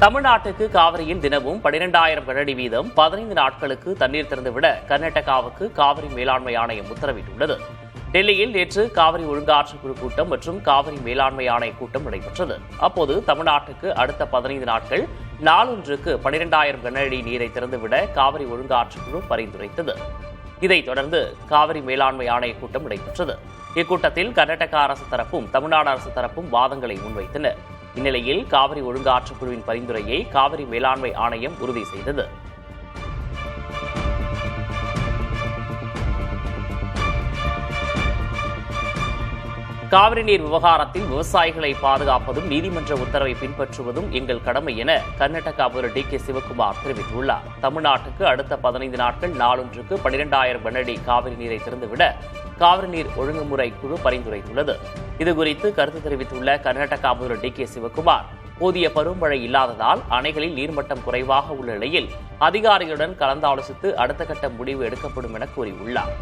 தமிழ்நாட்டுக்கு காவிரியில் தினமும் 12,000 கனஅடி வீதம் 15 நாட்களுக்கு தண்ணீர் திறந்துவிட கர்நாடகாவுக்கு காவிரி மேலாண்மை ஆணையம் உத்தரவிட்டுள்ளது. டெல்லியில் நேற்று காவிரி ஒழுங்காற்று குழு கூட்டம் மற்றும் காவிரி மேலாண்மை ஆணைய கூட்டம் நடைபெற்றது. அப்போது தமிழ்நாட்டுக்கு அடுத்த 15 நாட்கள் நாளொன்றுக்கு 12,000 கனஅடி நீரை திறந்துவிட காவிரி ஒழுங்காற்று குழு பரிந்துரைத்தது. இதைத் தொடர்ந்து காவிரி மேலாண்மை ஆணைய கூட்டம் நடைபெற்றது. இக்கூட்டத்தில் கர்நாடக அரசு தரப்பும் தமிழ்நாடு அரசு தரப்பும் வாதங்களை முன்வைத்தனர். இந்நிலையில் காவிரி ஒழுங்காற்று குழுவின் பரிந்துரையை காவிரி மேலாண்மை ஆணையம் உறுதி செய்தது. காவிரி நீர் விவகாரத்தில் விவசாயிகளை பாதுகாப்பதும் நீதிமன்ற உத்தரவை பின்பற்றுவதும் எங்கள் கடமை என கர்நாடக ஆளுநர் டி.கே. சிவக்குமார் தெரிவித்துள்ளார். தமிழ்நாட்டுக்கு அடுத்த 15 நாட்கள் நாளொன்றுக்கு 12,000 கனஅடி காவிரி நீரை திறந்துவிட காவிரி நீர் ஒழுங்குமுறை குழு பரிந்துரைத்துள்ளது. இதுகுறித்து கருத்து தெரிவித்துள்ள கர்நாடக ஆளுநர் டி.கே. சிவக்குமார், போதிய பருவமழை இல்லாததால் அணைகளில் நீர்மட்டம் குறைவாக உள்ள நிலையில் அதிகாரிகளுடன் கலந்தாலோசித்து அடுத்த கட்ட முடிவு எடுக்கப்படும் என கூறியுள்ளார்.